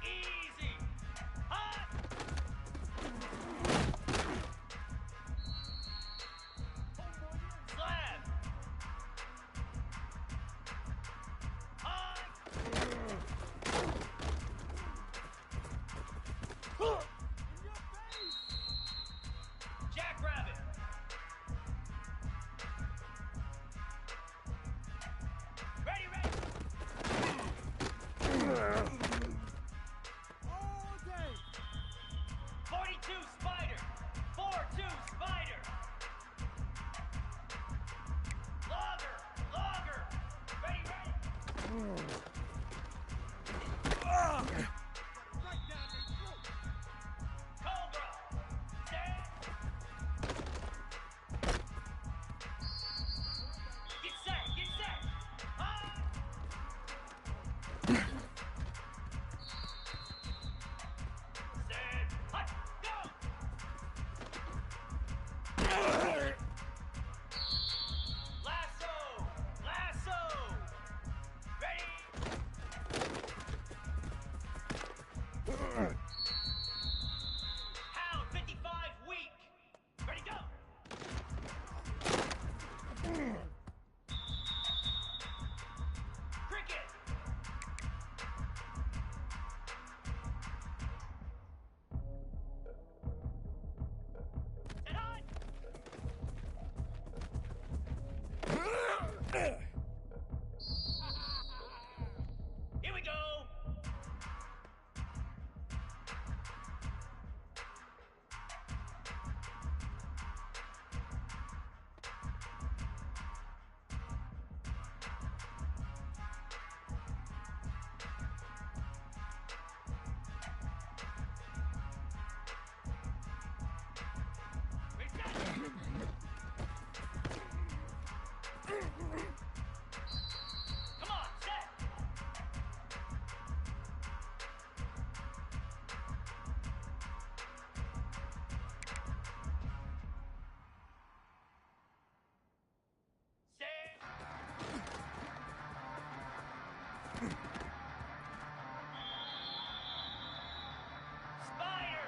Easy. Hot. Slab. Hot. Jackrabbit. Ready, ready. All day. 42 spider. 4-2 spider. Logger. Logger. Ready, ready. Right down their throat. Cobra. Stand. Get set. Get set. Hot. Set. Hot. Go. Lasso. Lasso. Ready. Hound 55 weak. Ready, go. Cricket. Set on. Here we go. Reset. Come on, set. Set. Spider.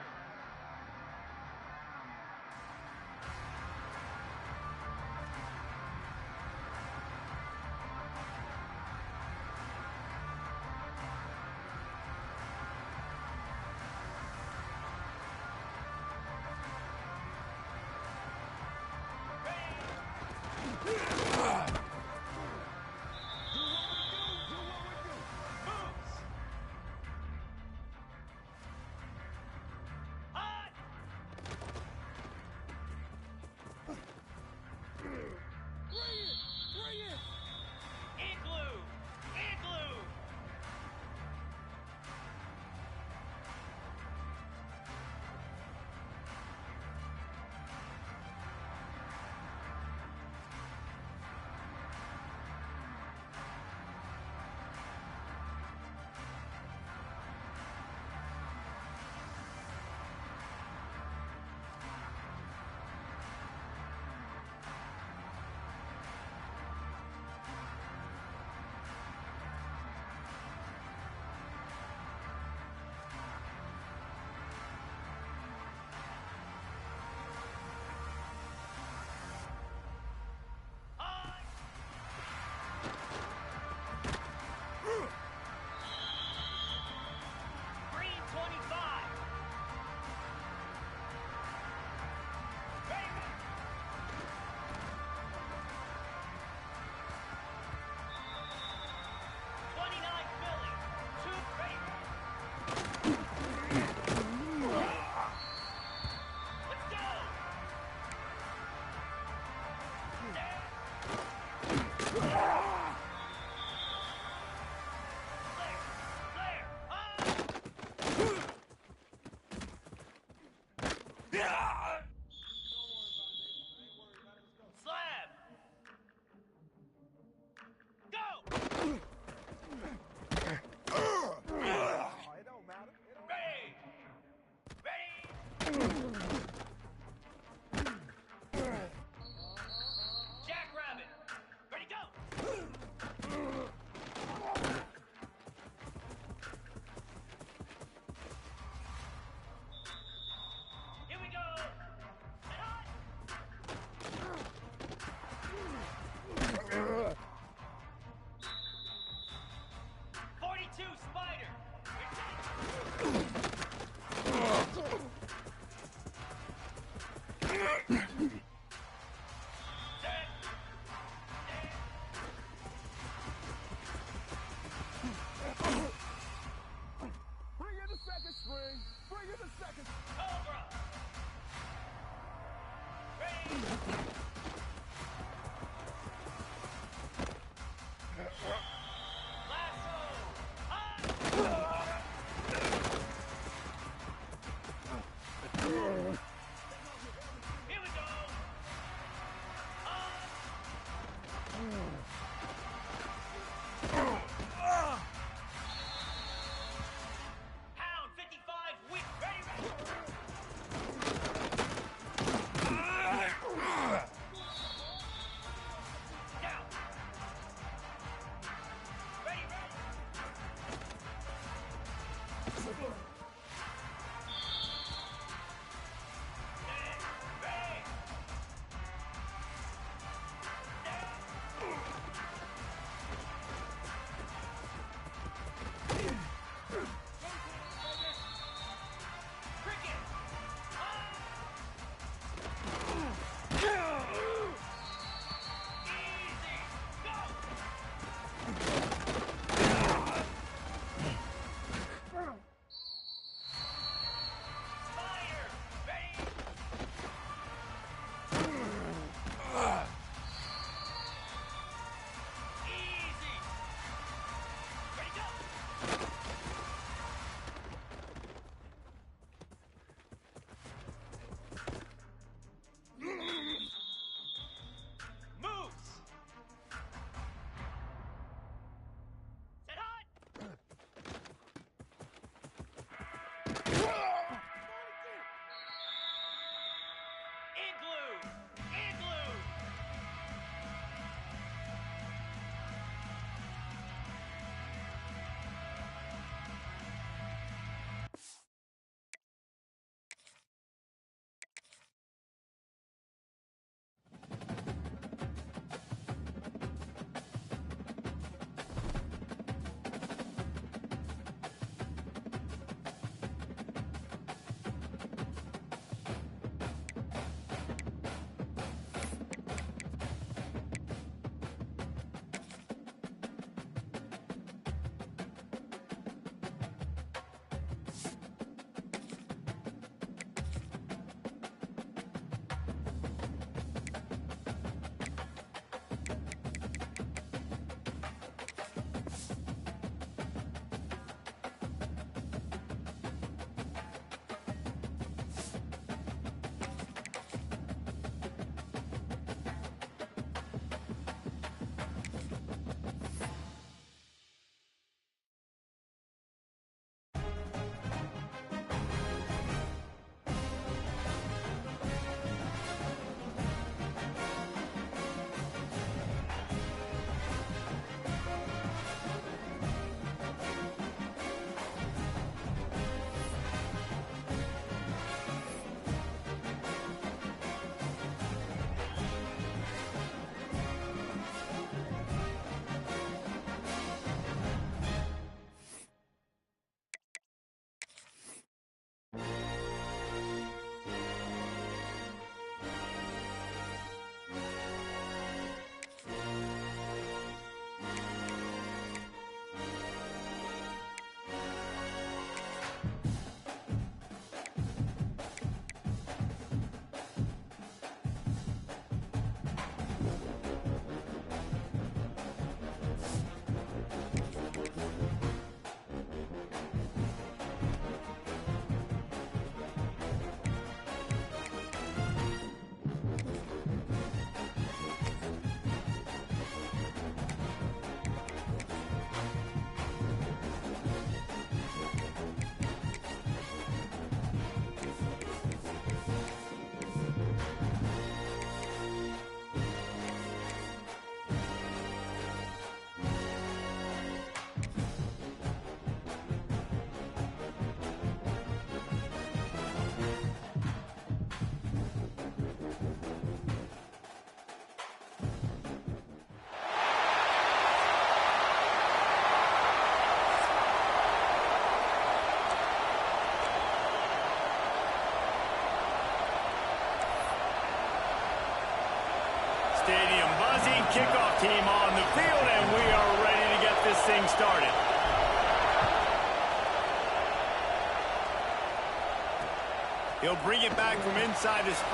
He'll bring it back from inside his 5.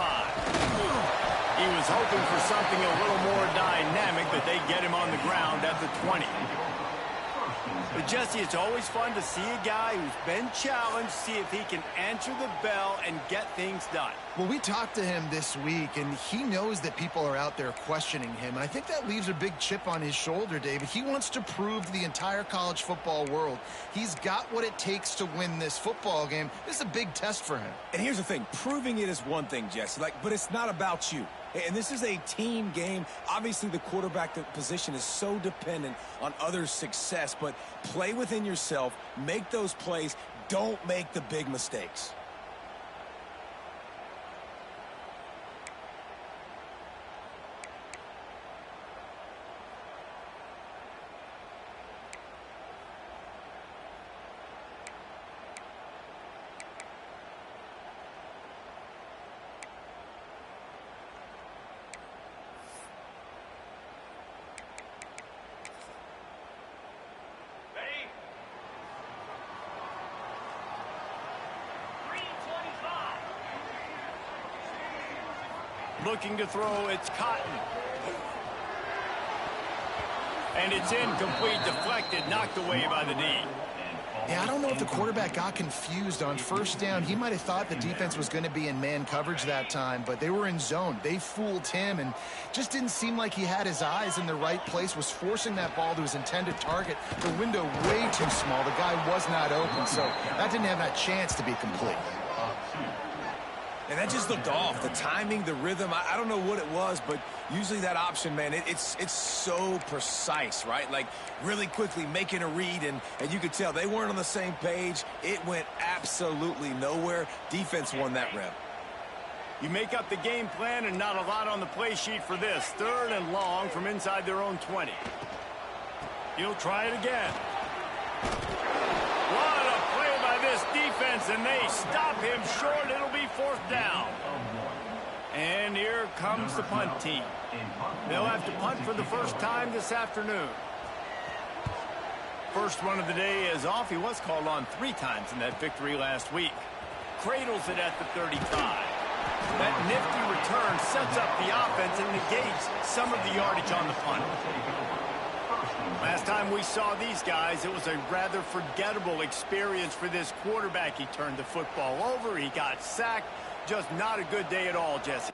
He was hoping for something a little more dynamic, but they get him on the ground at the 20. But Jesse, it's always fun to see a guy who's been challenged, see if he can answer the bell and get things done. Well, we talked to him this week, and he knows that people are out there questioning him. I think that leaves a big chip on his shoulder, David. He wants to prove to the entire college football world he's got what it takes to win this football game. This is a big test for him. And here's the thing. Proving it is one thing, Jesse, but it's not about you. And this is a team game. Obviously, the quarterback position is so dependent on others' success, but play within yourself, make those plays, don't make the big mistakes. Ready? 3:25. Looking to throw, it's Cotton. And it's incomplete, deflected, knocked away by the D. Yeah, I don't know if the quarterback got confused on first down. He might have thought the defense was going to be in man coverage that time, but they were in zone. They fooled him and just didn't seem like he had his eyes in the right place, was forcing that ball to his intended target. The window way too small. The guy was not open, so that didn't have that chance to be complete. And that just looked off. The timing, the rhythm, I don't know what it was, but usually that option, man, it's so precise, right? Like really quickly making a read, and you could tell they weren't on the same page. It went absolutely nowhere. Defense won that rep. You make up the game plan and not a lot on the play sheet for this. 3rd and long from inside their own 20. He'll try it again. What a play by this defense, and they stop him short. It'll be 4th down. And here comes the punt team. They'll have to punt for the first time this afternoon. First run of the day is off. He was called on 3 times in that victory last week. Cradles it at the 35. That nifty return sets up the offense and negates some of the yardage on the punt. Last time we saw these guys, it was a rather forgettable experience for this quarterback. He turned the football over. He got sacked. Just not a good day at all, Jesse.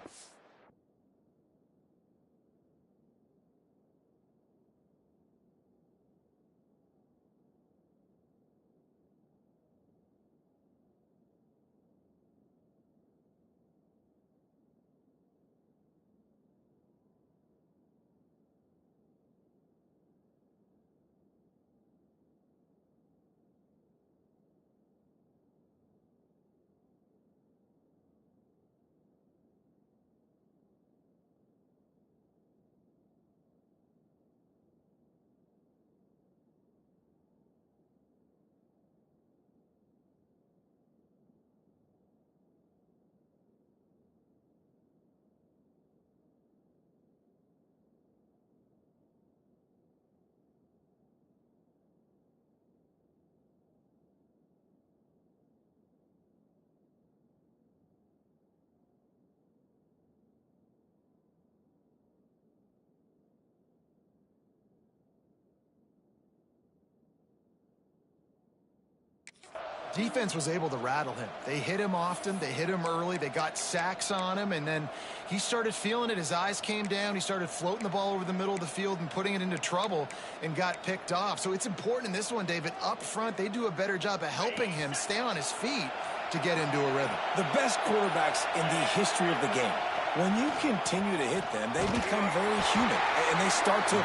Defense was able to rattle him. They hit him often. They hit him early. They got sacks on him, and then he started feeling it. His eyes came down. He started floating the ball over the middle of the field and putting it into trouble and got picked off. So it's important in this one, David. Up front, they do a better job of helping him stay on his feet to get into a rhythm. The best quarterbacks in the history of the game, when you continue to hit them, they become very human, and they start to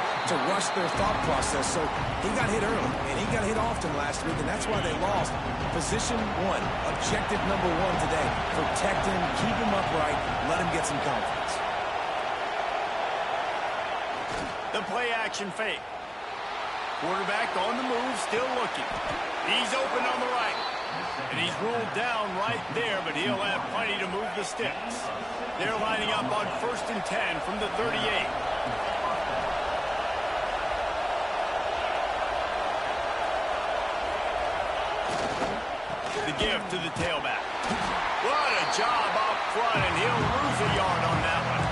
rush their thought process. So he got hit early, and he got hit often last week, and that's why they lost. Position 1, objective number 1 today. Protect him, keep him upright, let him get some confidence. The play action fake. Quarterback on the move, still looking. He's open on the right. And he's ruled down right there, but he'll have plenty to move the sticks. They're lining up on 1st and 10 from the 38. The give to the tailback. What a job up front, and he'll lose a yard on that one.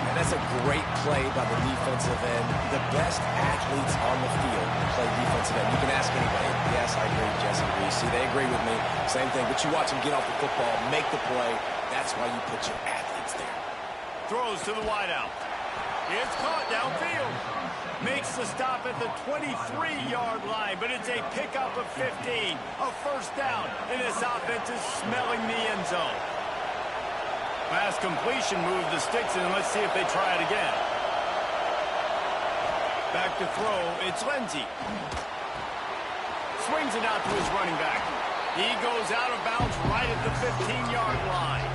And that's a great play by the defensive end. The best athletes on the field play defensive end. You can ask anybody. Yes, I agree, Jesse Reese. See, they agree with me. Same thing. But you watch them get off the football, make the play. That's why you put your athletes there. Throws to the wideout. It's caught downfield. Makes the stop at the 23-yard line, but it's a pickup of 15. A first down, and this offense is smelling the end zone. Pass completion moved the sticks, and let's see if they try it again. Back to throw, it's Lindsey. Swings it out to his running back. He goes out of bounds right at the 15-yard line.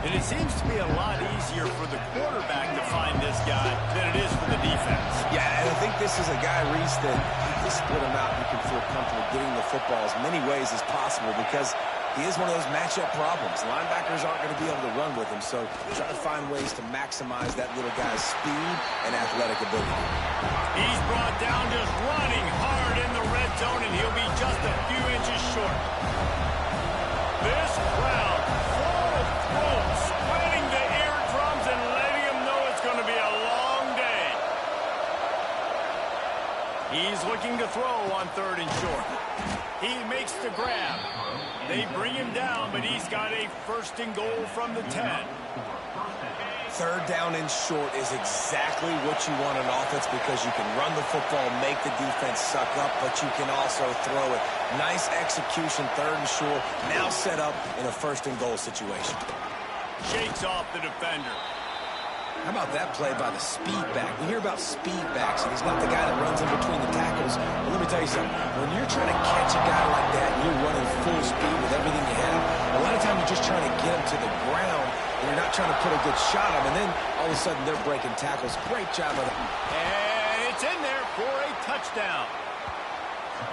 And it seems to be a lot easier for the quarterback to find this guy than it is for the defense. Yeah, and I think this is a guy, Reese, that you can split him out and you can feel comfortable getting the football as many ways as possible because he is one of those matchup problems. Linebackers aren't going to be able to run with him, so try to find ways to maximize that little guy's speed and athletic ability. He's brought down just running hard in the red zone, and he'll be just a few inches short. This crowd full of throat, splitting the eardrums and letting him know it's going to be a long day. He's looking to throw on 3rd and short. He makes the grab. They bring him down, but he's got a 1st and goal from the 10. 3rd down and short is exactly what you want on offense because you can run the football, make the defense suck up, but you can also throw it. Nice execution, 3rd and short, now set up in a 1st and goal situation. Shakes off the defender. How about that play by the speed back? We hear about speed backs, and he's not the guy that runs in between the tackles. But let me tell you something. When you're trying to catch a guy like that, and you're running full speed with everything you have, a lot of times you're just trying to get him to the ground, and you're not trying to put a good shot on him, and then all of a sudden they're breaking tackles. Great job of it. And it's in there for a touchdown.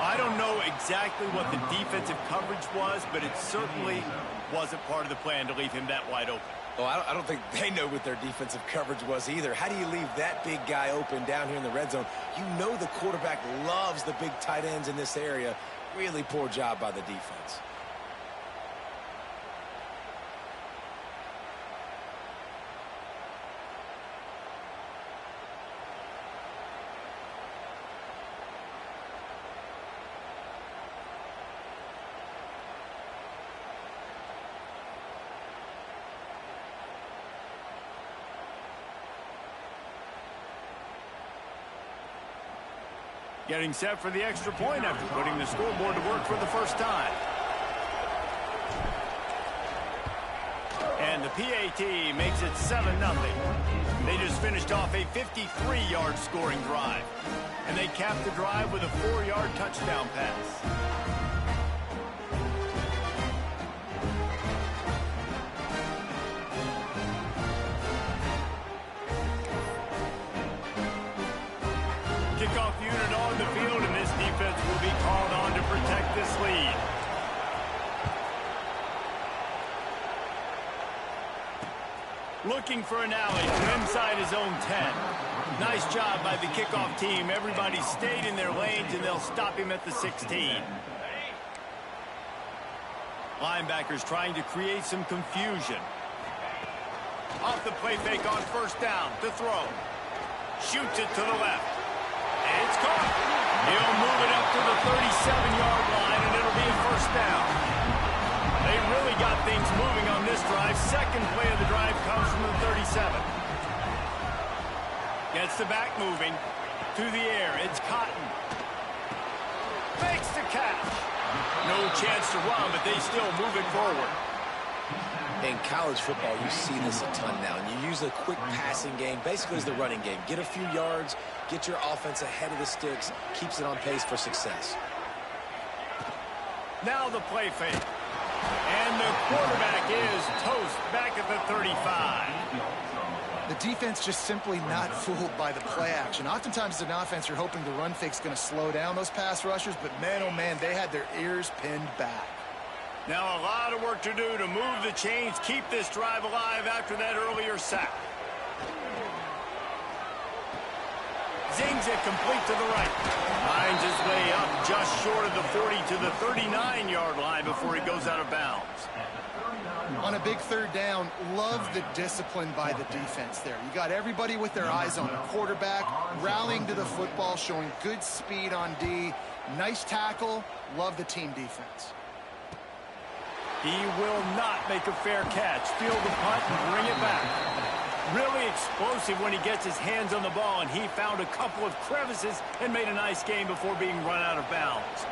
I don't know exactly what the defensive coverage was, but it certainly wasn't part of the plan to leave him that wide open. Well, I don't think they know what their defensive coverage was either. How do you leave that big guy open down here in the red zone? You know the quarterback loves the big tight ends in this area. Really poor job by the defense. Getting set for the extra point after putting the scoreboard to work for the first time. And the PAT makes it 7-0. They just finished off a 53-yard scoring drive. And they capped the drive with a 4-yard touchdown pass. Kickoff unit on the field, and this defense will be called on to protect this lead. Looking for an alley from inside his own 10. Nice job by the kickoff team. Everybody stayed in their lanes, and they'll stop him at the 16. Linebackers trying to create some confusion. Off the play fake on 1st down to throw. Shoots it to the left. It's caught. He'll move it up to the 37-yard line, and it'll be a 1st down. They really got things moving on this drive. Second play of the drive comes from the 37. Gets the back moving. To the air. It's Cotton. Makes the catch. No chance to run, but they still move it forward. In college football, you see this a ton now. And you use a quick passing game, basically as the running game. Get a few yards, get your offense ahead of the sticks, keeps it on pace for success. Now the play fake. And the quarterback is toast back at the 35. The defense just simply not fooled by the play action. Oftentimes as an offense, you're hoping the run fake's going to slow down those pass rushers, but man, oh man, they had their ears pinned back. Now a lot of work to do to move the chains, keep this drive alive after that earlier sack. zings it complete to the right. Finds his way up just short of the 40 to the 39-yard line before he goes out of bounds. On a big third down, love the discipline by the defense there. You got everybody with their eyes on the quarterback, rallying to the football, showing good speed on D. Nice tackle. Love the team defense. He will not make a fair catch. Field the punt and bring it back. Really explosive when he gets his hands on the ball, and he found a couple of crevices and made a nice game before being run out of bounds.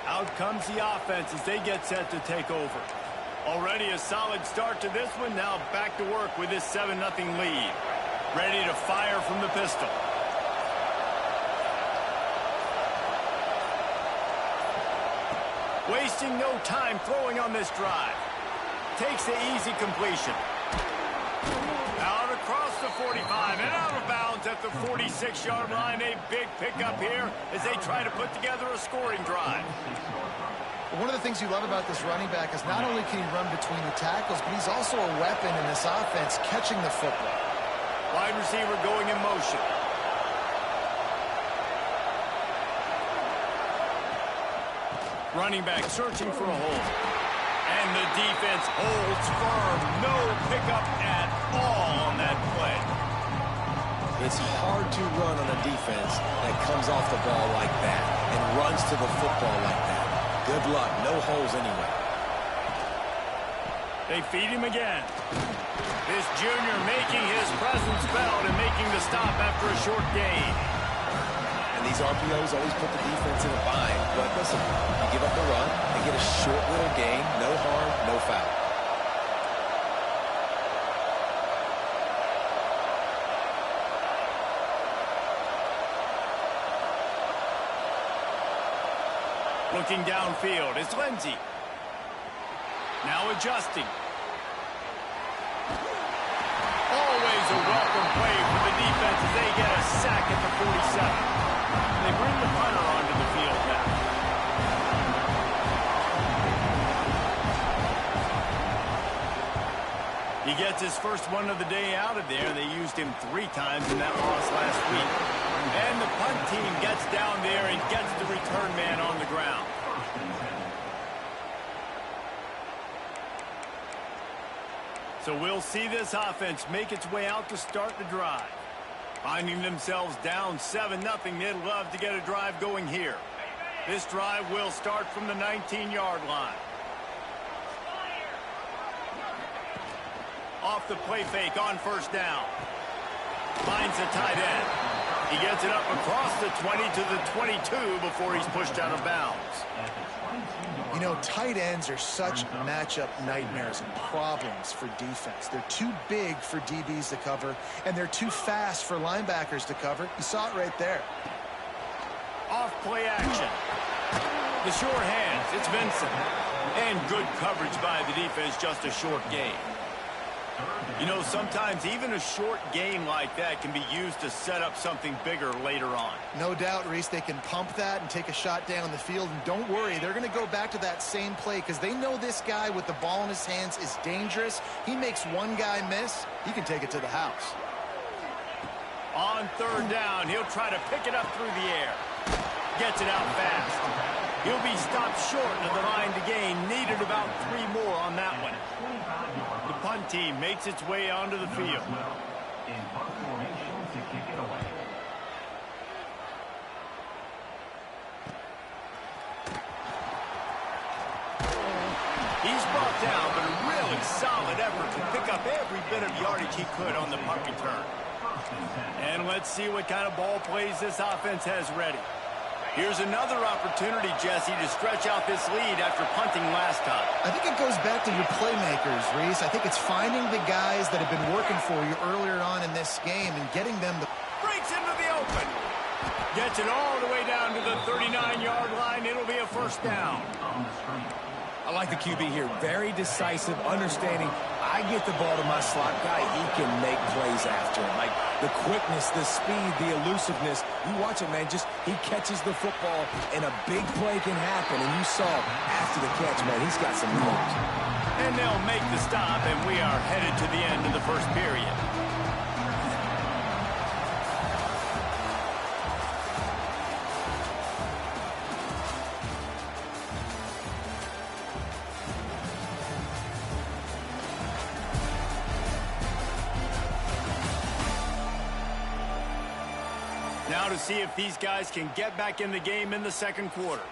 Out comes the offense as they get set to take over. Already a solid start to this one. Now back to work with this 7-0 lead. Ready to fire from the pistol. Wasting no time throwing on this drive. Takes the easy completion. Out across the 45 and out of bounds at the 46-yard line. A big pickup here as they try to put together a scoring drive. One of the things you love about this running back is not only can he run between the tackles, but he's also a weapon in this offense, catching the football. Wide receiver going in motion. Running back searching for a hole. And the defense holds firm. No pickup at all on that play. It's hard to run on a defense that comes off the ball like that and runs to the football like that. Good luck. No holes anyway. They feed him again. This junior making his presence felt and making the stop after a short gain. And these RPOs always put the defense in a bind. But listen, you give up the run, they get a short little gain, no harm, no foul. Looking downfield, it's Lindsey. Now adjusting. Always a welcome play for the defense as they get a sack at the 47. They bring the punter onto the field now. He gets his first one of the day out of there. They used him 3 times in that loss last week. And the punt team gets down there and gets the return man on the ground. So we'll see this offense make its way out to start the drive. Finding themselves down 7-0, they'd love to get a drive going here. This drive will start from the 19-yard line. Off the play fake on first down. Finds the tight end. He gets it up across the 20 to the 22 before he's pushed out of bounds. You know, tight ends are such matchup nightmares and problems for defense. They're too big for DBs to cover, and they're too fast for linebackers to cover. You saw it right there. Off play action. The sure hands, it's Vincent. And good coverage by the defense, just a short gain. You know, sometimes even a short game like that can be used to set up something bigger later on. No doubt, Reese, they can pump that and take a shot down the field. And don't worry, they're going to go back to that same play because they know this guy with the ball in his hands is dangerous. He makes one guy miss, he can take it to the house. On third down, he'll try to pick it up through the air. Gets it out fast. He'll be stopped short of the line to gain. Needed about 3 more on that one. The punt team makes its way onto the field. He's brought down, but a really solid effort to pick up every bit of yardage he could on the punt return. And let's see what kind of ball plays this offense has ready. Here's another opportunity, Jesse, to stretch out this lead after punting last time. I think it goes back to your playmakers, Reese. I think it's finding the guys that have been working for you earlier on in this game and getting them the... Breaks into the open. Gets it all the way down to the 39-yard line. It'll be a first down. I like the QB here. Very decisive, understanding. I get the ball to my slot guy. He can make plays after him. Like the quickness, the speed, the elusiveness. You watch it, man. Just he catches the football, and a big play can happen. And you saw after the catch, man, he's got some moves. And they'll make the stop, and we are headed to the end of the first period. to see if these guys can get back in the game in the second quarter.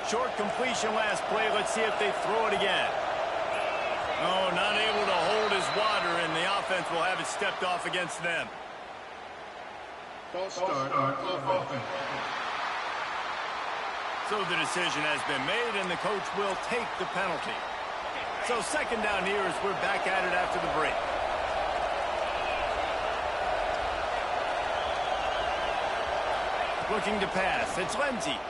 Short completion last play. Let's see if they throw it again. Oh, not able to hold his water, and the offense will have it stepped off against them. False start on offense. So the decision has been made, and the coach will take the penalty. So second down here as we're back at it after the break. Looking to pass. It's Lindsey.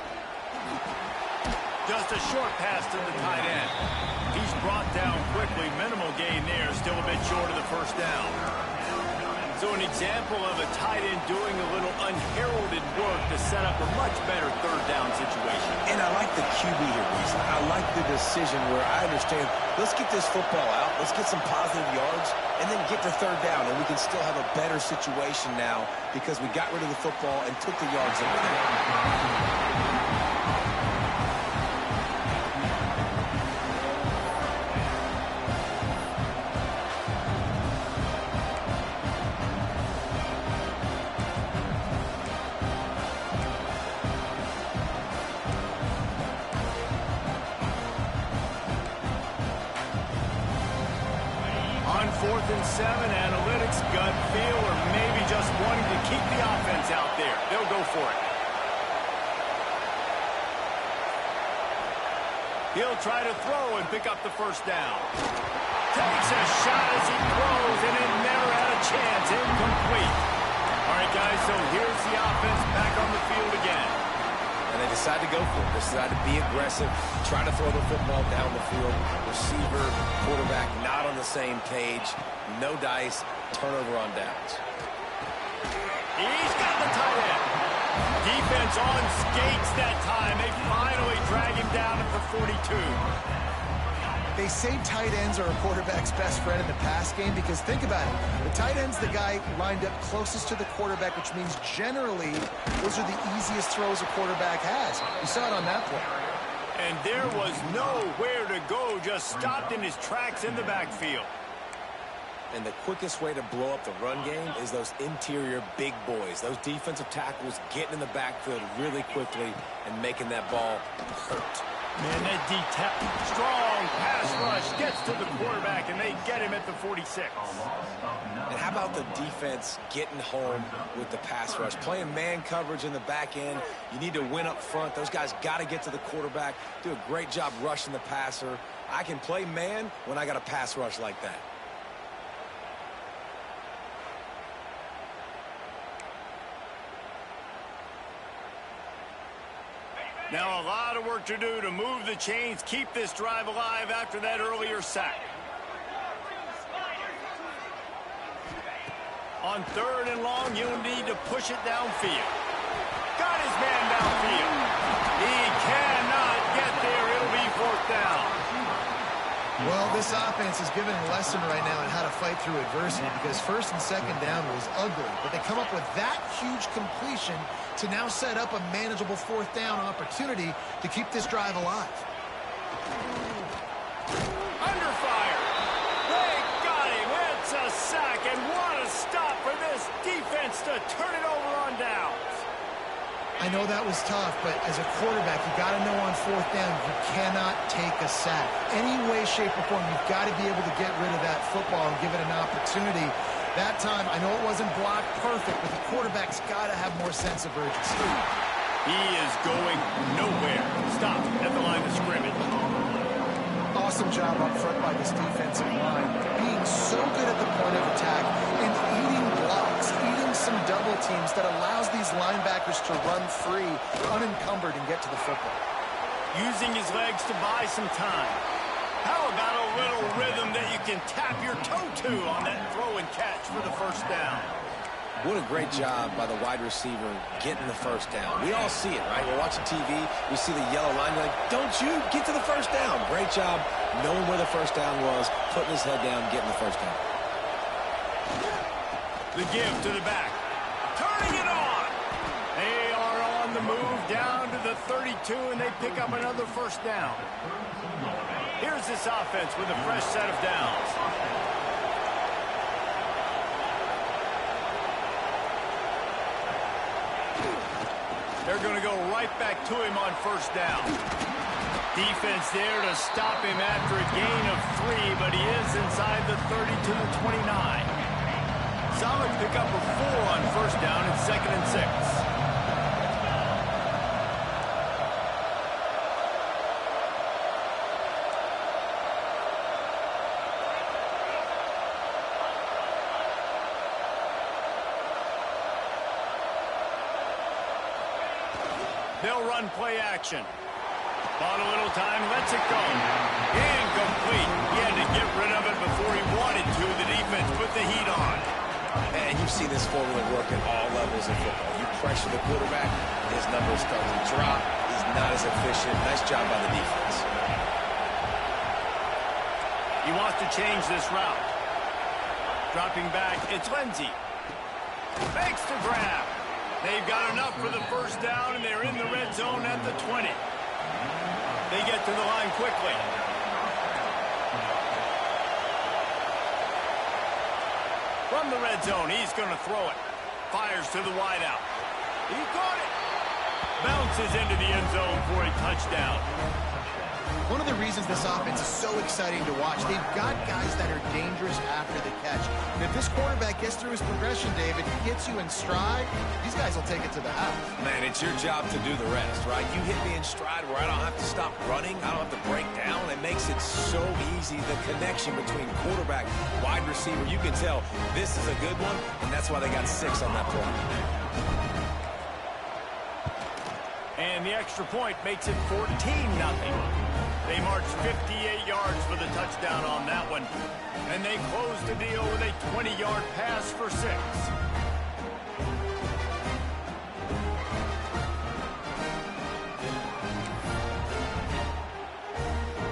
Just a short pass to the tight end. He's brought down quickly. Minimal gain there. Still a bit short of the first down. So an example of a tight end doing a little unheralded work to set up a much better third down situation. And I like the QB here, Reese. I like the decision where I understand, let's get this football out, let's get some positive yards, and then get to third down, and we can still have a better situation now because we got rid of the football and took the yards over there. Fourth and 7, analytics, gut feel, or maybe just wanting to keep the offense out there. They'll go for it. He'll try to throw and pick up the first down. Takes a shot as he throws, and it never had a chance. Incomplete. All right, guys, so here's the offense back on the field again. And they decide to go for it. They decide to be aggressive, try to throw the football down the field. Receiver, quarterback, not on the same page. No dice, turnover on downs. He's got the tight end. Defense on skates that time. They finally drag him down at the 42. They say tight ends are a quarterback's best friend in the pass game because think about it. The tight end's the guy lined up closest to the quarterback, which means generally those are the easiest throws a quarterback has. You saw it on that play. And there was nowhere to go, just stopped in his tracks in the backfield. And the quickest way to blow up the run game is those interior big boys, those defensive tackles getting in the backfield really quickly and making that ball hurt. Man, that strong pass rush gets to the quarterback, and they get him at the 46. And how about the defense getting home with the pass rush? Playing man coverage in the back end. You need to win up front. Those guys got to get to the quarterback, do a great job rushing the passer. I can play man when I got a pass rush like that. Now a lot of work to do to move the chains, keep this drive alive after that earlier sack. On third and long, you'll need to push it downfield. Got his man downfield. He cannot get there. It'll be fourth down. Well, this offense is giving a lesson right now on how to fight through adversity because first and second down was ugly, but they come up with that huge completion to now set up a manageable fourth down opportunity to keep this drive alive. Under fire. They got him. It's a sack, and what a stop for this defense to turn it over on downs. I know that was tough, but as a quarterback, you got to know on fourth down, you cannot take a sack. Any way, shape, or form, you've got to be able to get rid of that football and give it an opportunity. That time, I know it wasn't blocked perfect, but the quarterback's got to have more sense of urgency. He is going nowhere. Stop at the line of scrimmage. Awesome job up front by this defensive line. Being so good at the point of attack and eating blocks, eating some double teams that allows these linebackers to run free, unencumbered, and get to the football. Using his legs to buy some time. How about a little rhythm that you can tap your toe to on that throw and catch for the first down? What a great job by the wide receiver getting the first down. We all see it, right? We're watching TV. We see the yellow line. You're like, don't you get to the first down. Great job knowing where the first down was, putting his head down, getting the first down. The give to the back. Turning it on. They are on the move down to the 32, and they pick up another first down. Here's this offense with a fresh set of downs. They're going to go right back to him on first down. Defense there to stop him after a gain of 3, but he is inside the 30 to the 29. Solid pickup of 4 on first down and 2nd and 6. They'll run play action. Bought a little time, lets it go. Incomplete. He had to get rid of it before he wanted to. The defense put the heat on. And you see this formula work at all levels of football. You pressure the quarterback, his numbers start to drop. He's not as efficient. Nice job by the defense. He wants to change this route. Dropping back, it's Lindsey. Makes the grab. They've got enough for the first down, and they're in the red zone at the 20. They get to the line quickly. From the red zone, he's going to throw it. Fires to the wideout. He caught it. Bounces into the end zone for a touchdown. One of the reasons this offense is so exciting to watch, they've got guys that are dangerous after the catch. And if this quarterback gets through his progression, David, he hits you in stride, these guys will take it to the house. Man, it's your job to do the rest, right? You hit me in stride where I don't have to stop running. I don't have to break down. It makes it so easy. The connection between quarterback, wide receiver, you can tell this is a good one, and that's why they got 6 on that play. And the extra point makes it 14-0. They march 58 yards for the touchdown on that one. And they close the deal with a 20-yard pass for 6.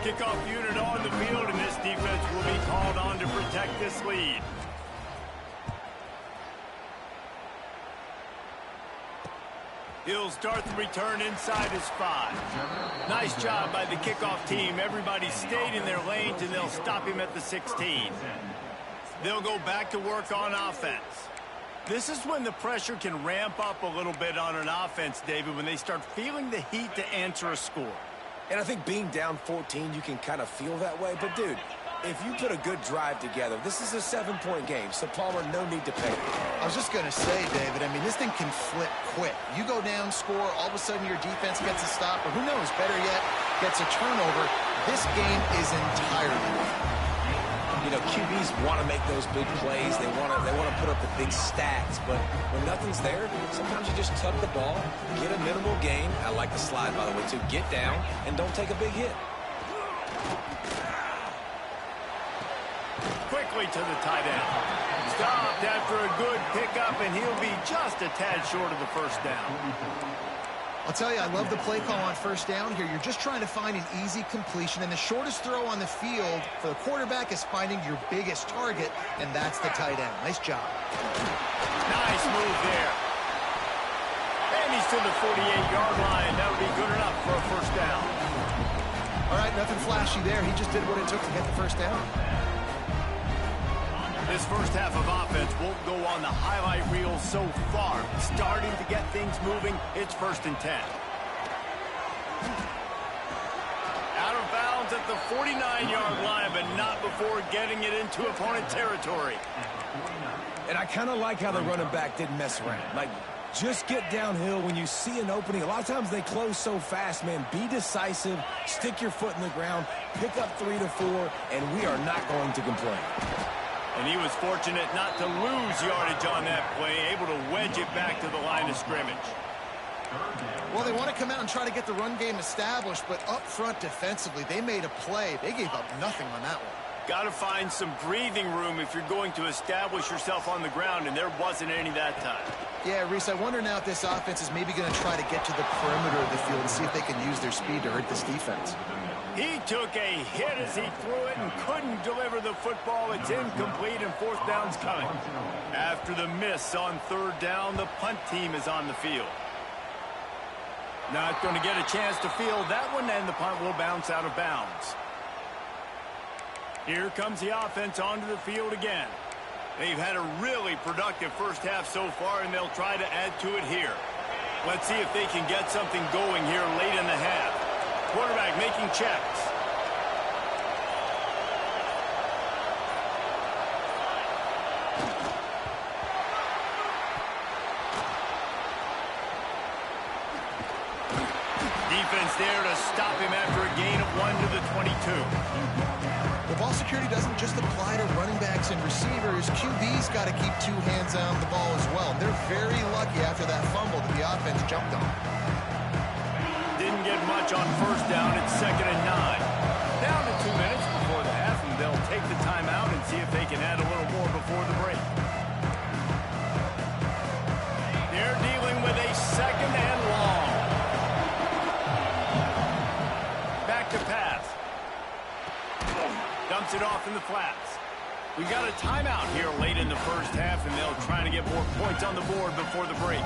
Kickoff unit on the field, and this defense will be called on to protect this lead. He'll start the return inside his 5. Nice job by the kickoff team. Everybody stayed in their lanes, and they'll stop him at the 16. They'll go back to work on offense. This is when the pressure can ramp up a little bit on an offense, David, when they start feeling the heat to answer a score. And I think being down 14, you can kind of feel that way. But, dude, if you put a good drive together, this is a 7-point game. So, Palmer, no need to panic. I was just going to say, David, I mean, this thing can flip quick. You go down, score, all of a sudden your defense gets a stop, or who knows, better yet, gets a turnover. This game is entirely different. You know, QBs want to make those big plays. They want to put up the big stats. But when nothing's there, sometimes you just tuck the ball, get a minimal gain. I like the slide, by the way, too. Get down and don't take a big hit. Quickly to the tight end. Stopped after a good pickup, and he'll be just a tad short of the first down. I'll tell you, I love the play call on first down here. You're just trying to find an easy completion, and the shortest throw on the field for the quarterback is finding your biggest target, and that's the tight end. Nice job. Nice move there. And he's to the 48-yard line. That'll be good enough for a first down. All right, nothing flashy there. He just did what it took to get the first down. This first half of offense won't go on the highlight reel so far. Starting to get things moving. It's 1st and 10. Out of bounds at the 49-yard line, but not before getting it into opponent territory. And I kind of like how the running back didn't mess around. Like, just get downhill when you see an opening. A lot of times they close so fast, man. Be decisive, stick your foot in the ground, pick up 3 to 4, and we are not going to complain. And he was fortunate not to lose yardage on that play, able to wedge it back to the line of scrimmage. Well, they want to come out and try to get the run game established, but up front defensively, they made a play. They gave up nothing on that one. Got to find some breathing room if you're going to establish yourself on the ground, and there wasn't any that time. Yeah, Reese, I wonder now if this offense is maybe going to try to get to the perimeter of the field and see if they can use their speed to hurt this defense. He took a hit as he threw it and couldn't deliver the football. It's incomplete and fourth down's coming. After the miss on third down, the punt team is on the field. Not going to get a chance to field that one, and the punt will bounce out of bounds. Here comes the offense onto the field again. They've had a really productive first half so far, and they'll try to add to it here. Let's see if they can get something going here late in the half. Quarterback making checks. Defense there to stop him after a gain of 1 to the 22. The ball security doesn't just apply to running backs and receivers. QB's got to keep two hands on the ball as well. They're very lucky after that fumble that the offense jumped on. Didn't get much on first down. It's 2nd and 9. Down to 2 minutes before the half, and they'll take the timeout and see if they can add a little more before the break. They're dealing with a 2nd and long. Back to pass. Dumps it off in the flats. We've got a timeout here late in the first half, and they'll try to get more points on the board before the break.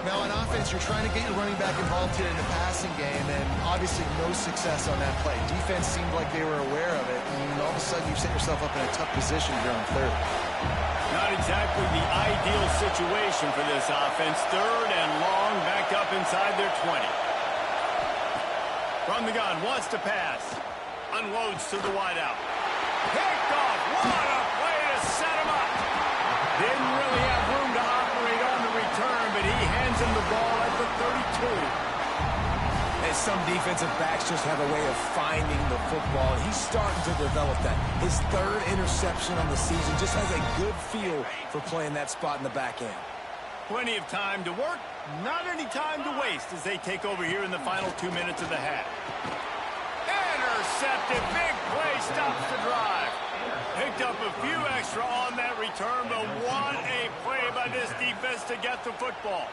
Now, on offense, you're trying to get your running back involved here in the passing game, and obviously no success on that play. Defense seemed like they were aware of it, and all of a sudden you've set yourself up in a tough position here on third. Not exactly the ideal situation for this offense. 3rd and long, backed up inside their 20. From the gun, wants to pass. Unloads to the wideout. Picked off. What a play to set him up. Didn't really have room to operate on the return, but he hands him the ball at the 32. And some defensive backs just have a way of finding the football. He's starting to develop that. His 3rd interception on the season just has a good feel for playing that spot in the back end. Plenty of time to work, not any time to waste as they take over here in the final 2 minutes of the half. Intercepted, big play, stops the drive. Picked up a few extra on that return, but what a play by this defense to get the football.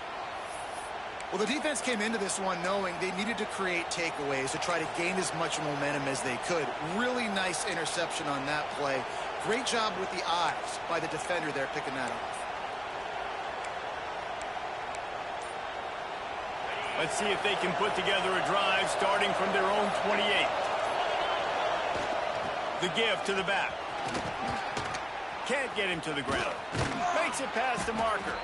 Well, the defense came into this one knowing they needed to create takeaways to try to gain as much momentum as they could. Really nice interception on that play. Great job with the eyes by the defender there picking that up. Let's see if they can put together a drive starting from their own 28. The give to the back. Can't get him to the ground. Makes it past the marker.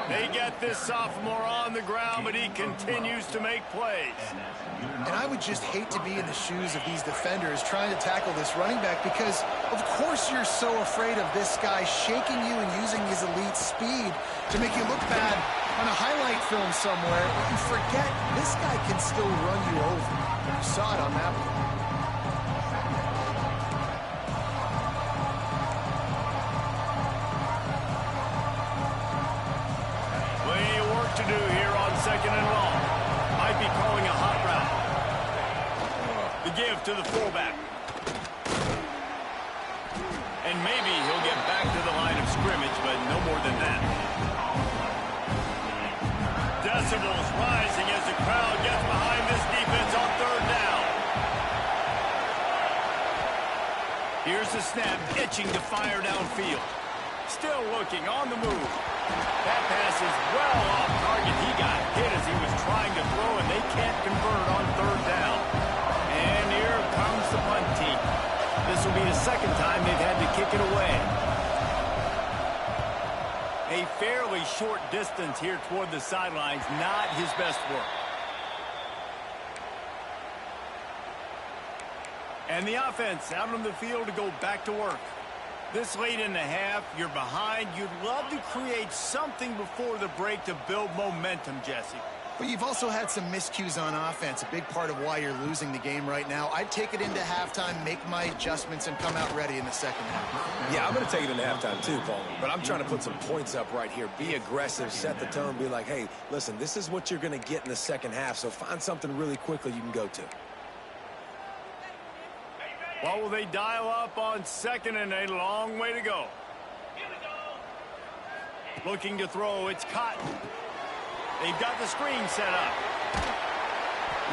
They get this sophomore on the ground, but he continues to make plays. And I would just hate to be in the shoes of these defenders trying to tackle this running back because, of course, you're so afraid of this guy shaking you and using his elite speed to make you look bad on a highlight film somewhere. You forget this guy can still run you over. You saw it on that one. To do here on 2nd and long. Might be calling a hot route. The give to the fullback. And maybe he'll get back to the line of scrimmage, but no more than that. Decibels rising as the crowd gets behind this defense on 3rd down. Here's the snap, itching to fire downfield. Still looking on the move. That pass is well off target. He got hit as he was trying to throw, and they can't convert on 3rd down. And here comes the punt team. This will be the 2nd time they've had to kick it away. A fairly short distance here toward the sidelines, not his best work. And the offense out on the field to go back to work. This late in the half, you're behind. You'd love to create something before the break to build momentum, Jesse. But you've also had some miscues on offense, a big part of why you're losing the game right now. I'd take it into halftime, make my adjustments, and come out ready in the 2nd half. Yeah, I'm going to take it into halftime too, Paul. But I'm trying to put some points up right here. Be aggressive, set the tone, be like, hey, listen, this is what you're going to get in the 2nd half, so find something really quickly you can go to. What will they dial up on 2nd and a long way to go? Looking to throw, it's Cotton. They've got the screen set up.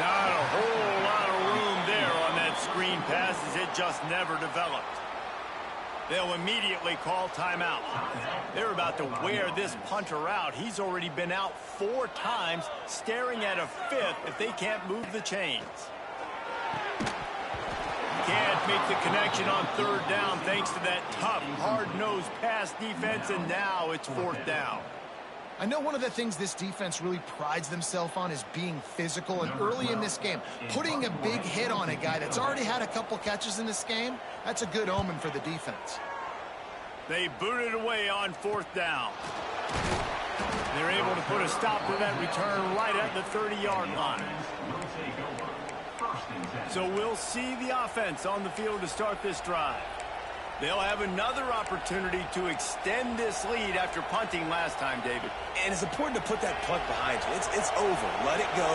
Not a whole lot of room there on that screen passes, it just never developed. They'll immediately call timeout. They're about to wear this punter out. He's already been out 4 times, staring at a 5th if they can't move the chains. Can't make the connection on 3rd down thanks to that tough, hard-nosed pass defense, and now it's 4th down. I know one of the things this defense really prides themselves on is being physical, and early in this game, putting a big hit on a guy that's already had a couple catches in this game, that's a good omen for the defense. They booted away on 4th down. They're able to put a stop to that return right at the 30-yard line. So we'll see the offense on the field to start this drive. They'll have another opportunity to extend this lead after punting last time, David. And it's important to put that punt behind you. It's over. Let it go.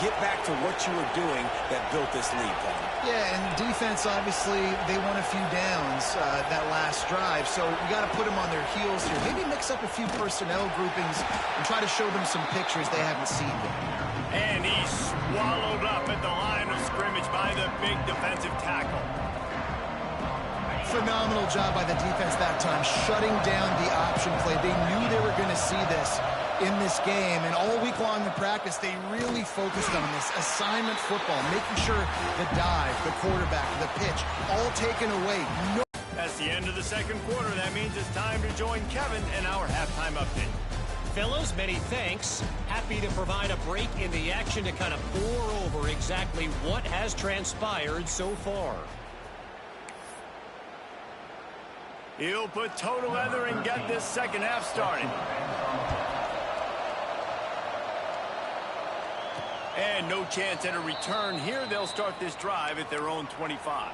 Get back to what you were doing that built this lead, Paul. Yeah, and defense, obviously, they won a few downs that last drive, so you got to put them on their heels here. Maybe mix up a few personnel groupings and try to show them some pictures they haven't seen yet. And he's swallowed up at the line of scrimmage by the big defensive tackle. Phenomenal job by the defense that time, shutting down the option play. They knew they were going to see this in this game, and all week long in practice, they really focused on this assignment football, making sure the dive, the quarterback, the pitch, all taken away. That's the end of the second quarter. That means it's time to join Kevin in our halftime update. Fellas, many thanks. Happy to provide a break in the action to kind of pour over exactly what has transpired so far. He'll put total leather and get this second half started. And no chance at a return here. They'll start this drive at their own 25.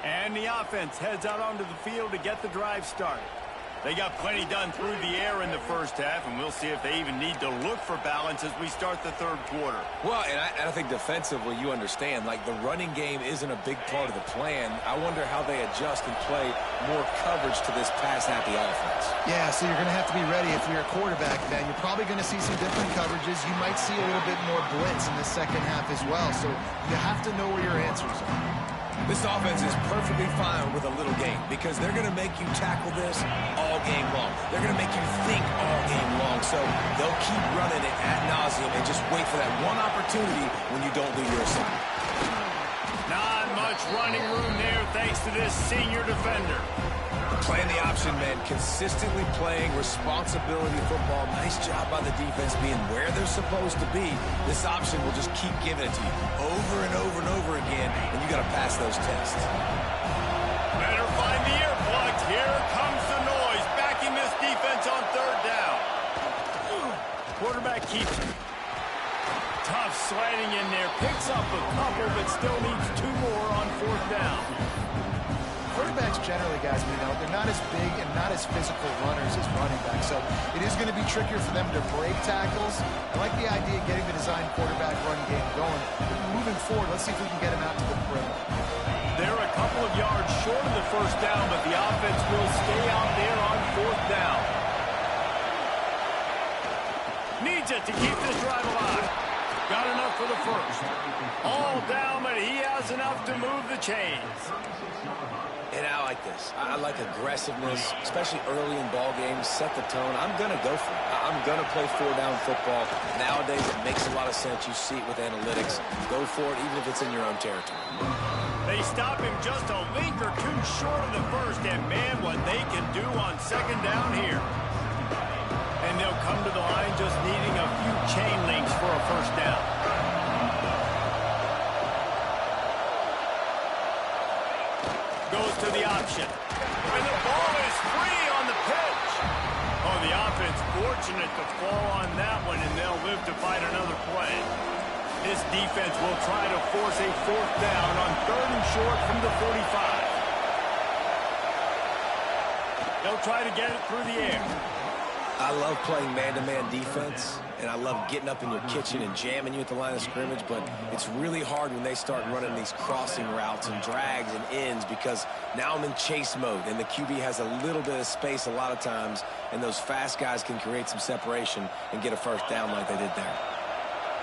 And the offense heads out onto the field to get the drive started. They got plenty done through the air in the first half, and we'll see if they even need to look for balance as we start the third quarter. Well, and I think defensively, you understand, like the running game isn't a big part of the plan. I wonder how they adjust and play more coverage to this pass-happy offense. Yeah, so you're going to have to be ready if you're a quarterback then. You're probably going to see some different coverages. You might see a little bit more blitz in the second half as well, so you have to know where your answers are. This offense is perfectly fine with a little game because they're going to make you tackle this all game long. They're going to make you think all game long. So they'll keep running it ad nauseum and just wait for that one opportunity when you don't do your assignment. Not much running room there thanks to this senior defender. Playing the option, man. Consistently playing responsibility football. Nice job by the defense being where they're supposed to be. This option will just keep giving it to you over and over and over again, and you got to pass those tests. Better find the earplugs. Here comes the noise, backing this defense on 3rd down. Quarterback keeps it. Tough sliding in there. Picks up a couple, but still needs 2 more on 4th down. Quarterbacks generally, guys, we know, they're not as big and not as physical runners as running backs, so it is going to be trickier for them to break tackles. I like the idea of getting the design quarterback run game going. Moving forward, let's see if we can get him out to the perimeter. They're a couple of yards short of the 1st down, but the offense will stay out there on 4th down. Needs it to keep this drive alive. Got enough for the 1st. All down, but he has enough to move the chains. And I like this. I like aggressiveness, especially early in ball games. Set the tone. I'm going to go for it. I'm going to play 4-down football. Nowadays, it makes a lot of sense. You see it with analytics. Go for it, even if it's in your own territory. They stop him just a link or 2 short of the 1st, and man, what they can do on 2nd down here. And they'll come to the line just needing a few chain links for a 1st down. Goes to the option. And the ball is free on the pitch. Oh, the offense fortunate to fall on that one, and they'll live to fight another play. This defense will try to force a 4th down on 3rd and short from the 45. They'll try to get it through the air. I love playing man-to-man defense, and I love getting up in your kitchen and jamming you at the line of scrimmage, but it's really hard when they start running these crossing routes and drags and ends because now I'm in chase mode, and the QB has a little bit of space a lot of times, and those fast guys can create some separation and get a 1st down like they did there.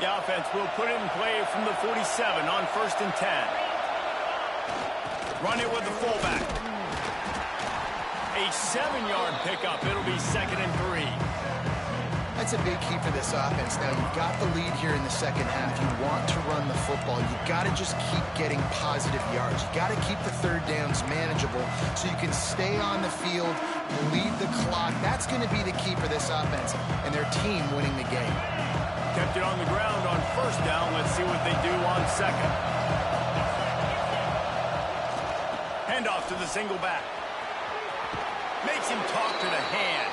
The offense will put it in play from the 47 on 1st and 10. Run it with the fullback. A 7-yard pickup. It'll be 2nd and 3. That's a big key for this offense. Now, you've got the lead here in the second half. You want to run the football. You've got to just keep getting positive yards. You've got to keep the third downs manageable so you can stay on the field, lead the clock. That's going to be the key for this offense and their team winning the game. Kept it on the ground on 1st down. Let's see what they do on 2nd. Handoff to the single back. Makes him talk to the hand.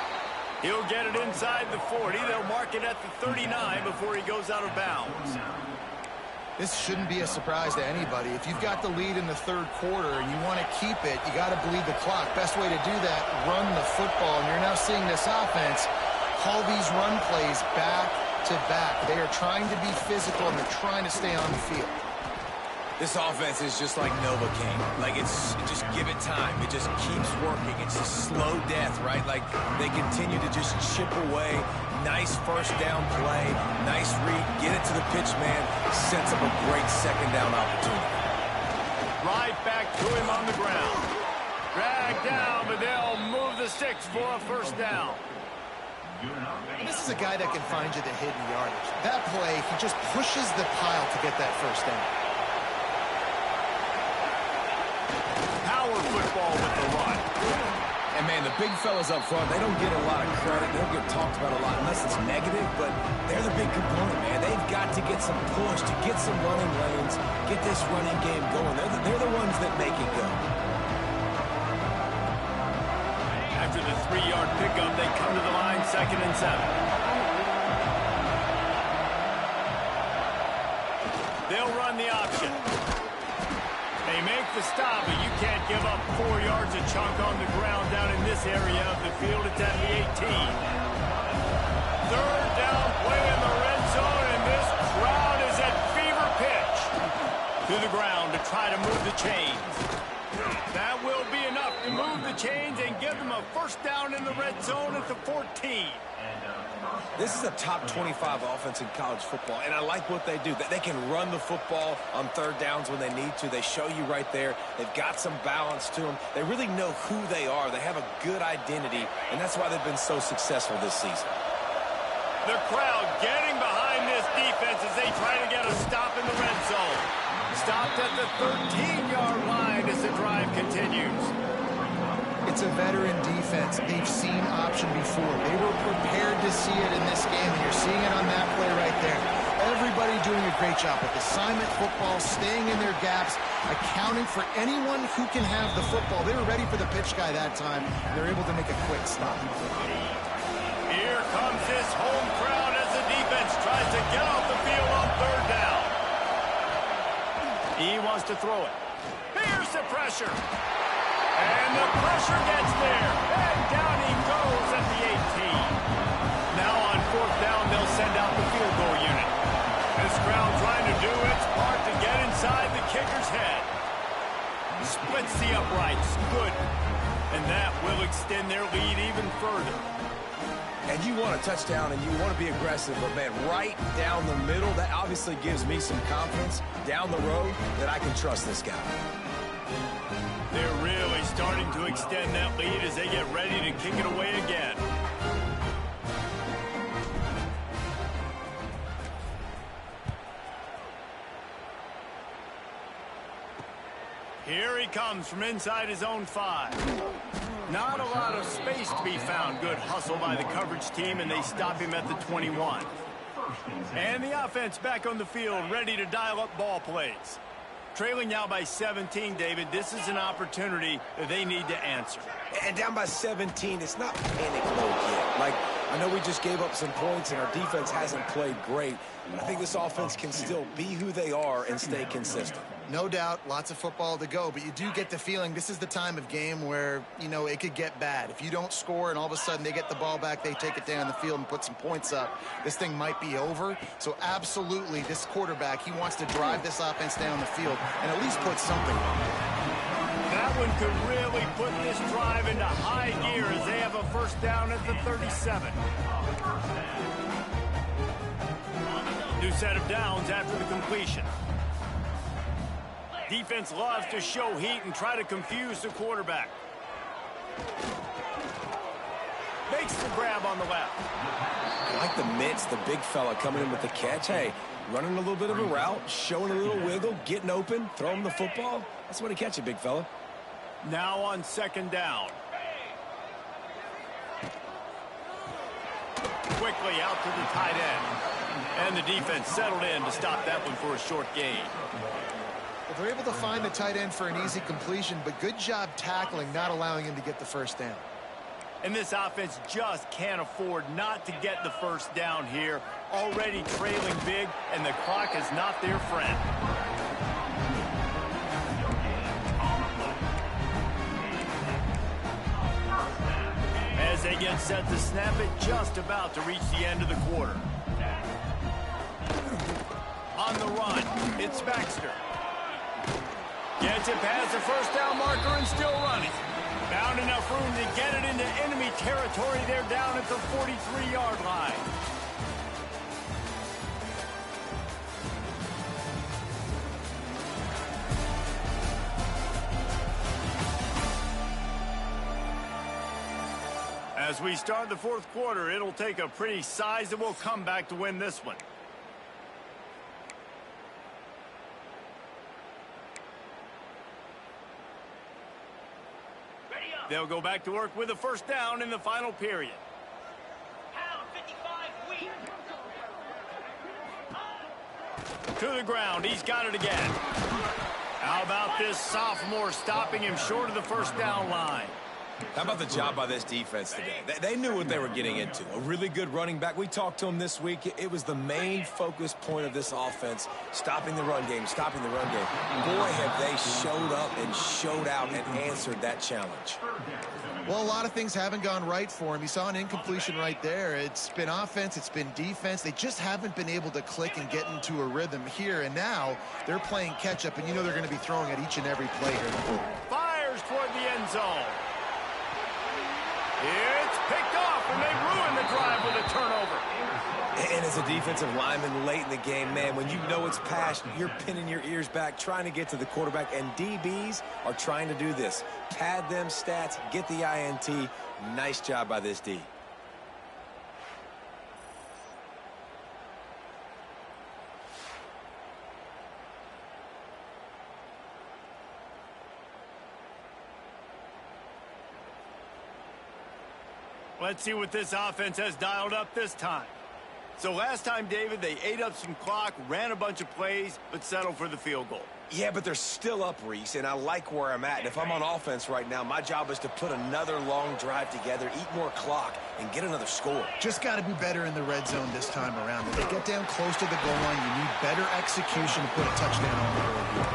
He'll get it inside the 40. They'll mark it at the 39 before he goes out of bounds. This shouldn't be a surprise to anybody. If you've got the lead in the third quarter and you want to keep it, you got to bleed the clock. Best way to do that, run the football. And you're now seeing this offense call these run plays back to back. They are trying to be physical and they're trying to stay on the field. This offense is just like Novocaine. Like, just give it time. It just keeps working. It's a slow death, right? Like, they continue to just chip away. Nice first down play. Nice read. Get it to the pitch man. Sets up a great second down opportunity. Right back to him on the ground. Dragged down, but they'll move the sticks for a 1st down. This is a guy that can find you the hidden yardage. That play, he just pushes the pile to get that 1st down. Power football with the run. And, man, the big fellas up front, they don't get a lot of credit. They don't get talked about a lot unless it's negative, but they're the big component, man. They've got to get some push, to get some running lanes, get this running game going. They're the ones that make it go. After the 3-yard pickup, they come to the line 2nd and 7. They'll run the option. They make the stop, but you can't give up 4 yards a chunk on the ground down in this area of the field. It's at the 18. 3rd down play in the red zone, and this crowd is at fever pitch. To the ground to try to move the chains. That will be enough to move the chains and give them a 1st down in the red zone at the 14. This is a top 25 offense in college football, and I like what they do. They can run the football on 3rd downs when they need to. They show you right there. They've got some balance to them. They really know who they are. They have a good identity, and that's why they've been so successful this season. The crowd getting behind this defense as they try to get a stop in the red zone. Stopped at the 13-yard line as the drive continues. It's a veteran defense. They've seen option before. They were prepared to see it in this game, and you're seeing it on that play right there. Everybody doing a great job with assignment football, staying in their gaps, accounting for anyone who can have the football. They were ready for the pitch guy that time. They're able to make a quick stop. Here comes this home crowd as the defense tries to get off the field on 3rd down. He wants to throw it. Here's the pressure. And the pressure gets there. And down he goes at the 18. Now on 4th down, they'll send out the field goal unit. This crowd trying to do its part to get inside the kicker's head. Splits the uprights. Good. And that will extend their lead even further. And you want a touchdown and you want to be aggressive, but, man, right down the middle, that obviously gives me some confidence down the road that I can trust this guy. They're really starting to extend that lead as they get ready to kick it away again. Here he comes from inside his own 5. Not a lot of space to be found. Good hustle by the coverage team, and they stop him at the 21. And the offense back on the field, ready to dial up ball plays. Trailing now by 17, David. This is an opportunity that they need to answer. And down by 17, it's not panic mode yet. Like, I know we just gave up some points and our defense hasn't played great, but I think this offense can still be who they are and stay consistent. No doubt, lots of football to go, but you do get the feeling this is the time of game where, you know, it could get bad. If you don't score and all of a sudden they get the ball back, they take it down the field and put some points up, this thing might be over. So absolutely, this quarterback, he wants to drive this offense down the field and at least put something on it. That one could really put this drive into high gear as they have a 1st down at the 37. New set of downs after the completion. Defense loves to show heat and try to confuse the quarterback. Makes the grab on the left. I like the mitts, the big fella coming in with the catch. Hey, running a little bit of a route, showing a little wiggle, getting open, throwing the football. That's the way to catch it, big fella. Now on 2nd down. Quickly out to the tight end. And the defense settled in to stop that one for a short gain. Well, they're able to find the tight end for an easy completion, but good job tackling, not allowing him to get the first down. And this offense just can't afford not to get the first down here. Already trailing big, and the clock is not their friend. As they get set to snap it, just about to reach the end of the quarter. On the run, it's Baxter. Gets it past the first down marker and still running. Found enough room to get it into enemy territory. They're down at the 43-yard line. As we start the 4th quarter, it'll take a pretty sizable comeback to win this one. They'll go back to work with a first down in the final period. Pound 55 weak. To the ground, he's got it again. How about this sophomore stopping him short of the first down line? How about the job by this defense today? They knew what they were getting into. A really good running back. We talked to him this week. It was the main focus point of this offense, stopping the run game, stopping the run game. Boy, have they showed up and showed out and answered that challenge. Well, a lot of things haven't gone right for him. You saw an incompletion right there. It's been offense, it's been defense. They just haven't been able to click and get into a rhythm here. And now they're playing catch-up, and you know they're going to be throwing at each and every play here. Fires toward the end zone. It's picked off, and they ruin the drive with a turnover. And as a defensive lineman late in the game, man, when you know it's passed, you're pinning your ears back, trying to get to the quarterback, and DBs are trying to do this. Pad them stats, get the INT. Nice job by this D. Let's see what this offense has dialed up this time. So last time, David, they ate up some clock, ran a bunch of plays, but settled for the field goal. Yeah, but they're still up, Reese, and I like where I'm at. And if I'm on offense right now, my job is to put another long drive together, eat more clock, and get another score. Just got to be better in the red zone this time around. If they get down close to the goal line, you need better execution to put a touchdown on the board here.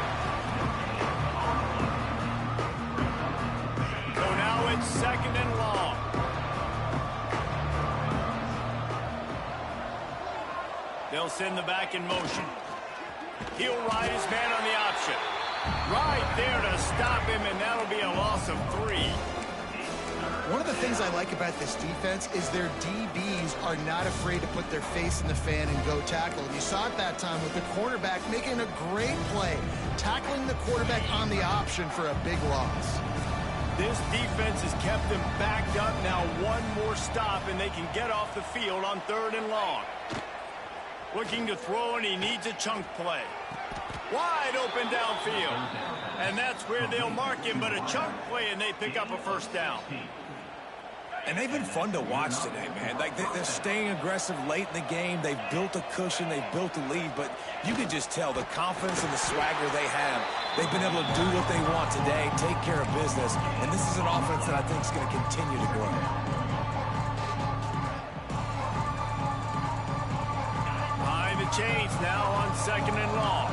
So now it's 2nd and long. They'll send the back in motion. He'll ride his man on the option. Right there to stop him, and that'll be a loss of 3. One of the things I like about this defense is their DBs are not afraid to put their face in the fan and go tackle. And you saw it that time with the cornerback making a great play, tackling the quarterback on the option for a big loss. This defense has kept them backed up. Now one more stop, and they can get off the field on 3rd and long. Looking to throw, and he needs a chunk play. Wide open downfield. And that's where they'll mark him, but a chunk play, and they pick up a first down. And they've been fun to watch today, man. Like, they're staying aggressive late in the game. They've built a cushion. They've built a lead. But you can just tell the confidence and the swagger they have. They've been able to do what they want today, take care of business. And this is an offense that I think is going to continue to grow. Chains now on 2nd and long.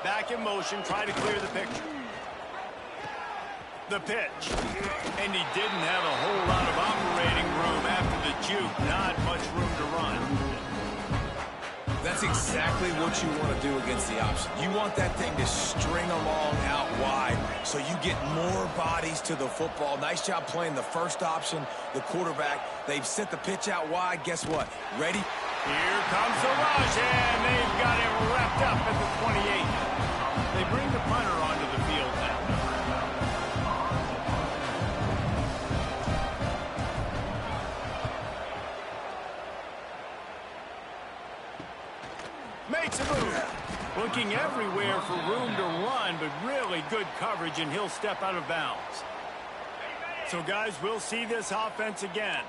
Back in motion, try to clear the picture. The pitch. And he didn't have a whole lot of operating room after the juke. Not much room to run. That's exactly what you want to do against the option. You want that thing to string along out wide. so you get more bodies to the football. Nice job playing the first option, the quarterback. They've sent the pitch out wide. Guess what? Ready? Here comes the rush, and they've got it wrapped up at the 28. They bring the punter onto the field now. Makes a move. Looking everywhere for room to run, but really good coverage, and he'll step out of bounds. So, guys, we'll see this offense again.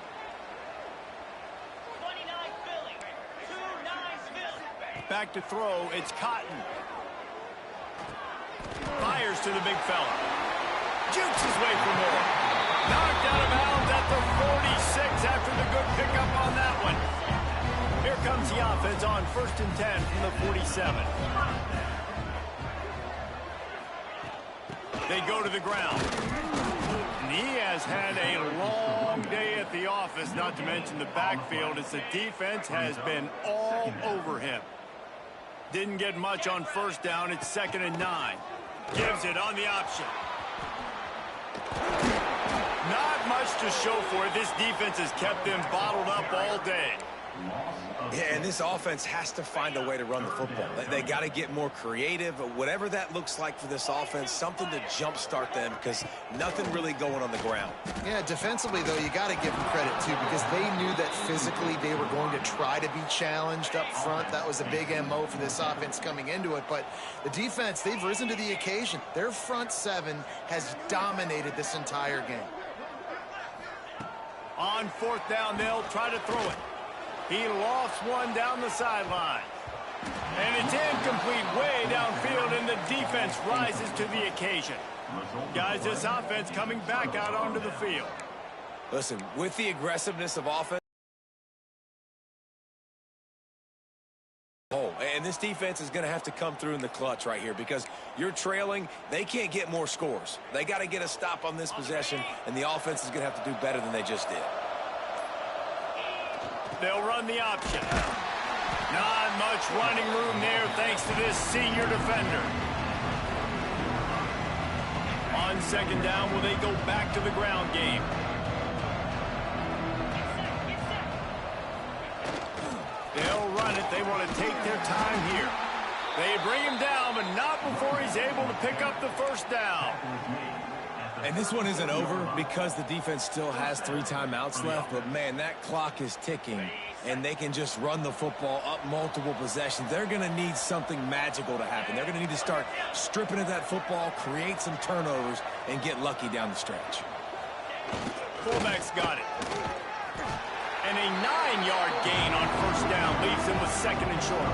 29 Philly. 2-9 Philly. Back to throw, it's Cotton. Fires to the big fella. Jukes his way for more. Knocked out of bounds at the 46 after the good pickup on that one. Here comes the offense on 1st and 10 from the 47. They go to the ground. And he has had a long day at the office, not to mention the backfield, as the defense has been all over him. Didn't get much on 1st down. It's 2nd and 9. Gives it on the option. Not much to show for it. This defense has kept them bottled up all day. Yeah, and this offense has to find a way to run the football. They got to get more creative, whatever that looks like for this offense, something to jumpstart them, because nothing really going on the ground. Yeah, defensively, though, you got to give them credit, too, because they knew that physically they were going to try to be challenged up front. That was a big MO for this offense coming into it. But the defense, they've risen to the occasion. Their front seven has dominated this entire game. On 4th down, they'll try to throw it. He lofts one down the sideline. And it's incomplete way downfield, and the defense rises to the occasion. Guys, this offense coming back out onto the field. Listen, with the aggressiveness of offense, and this defense is going to have to come through in the clutch right here, because you're trailing. They can't get more scores. They got to get a stop on this possession, and the offense is going to have to do better than they just did. They'll run the option. Not much running room there thanks to this senior defender. On 2nd down, will they go back to the ground game? They'll run it. They want to take their time here. They bring him down, but not before he's able to pick up the 1st down. And this one isn't over because the defense still has 3 timeouts left. But, man, that clock is ticking, and they can just run the football up multiple possessions. They're going to need something magical to happen. They're going to need to start stripping at that football, create some turnovers, and get lucky down the stretch. Fullback's got it. And a 9-yard gain on 1st down leaves them with 2nd and short.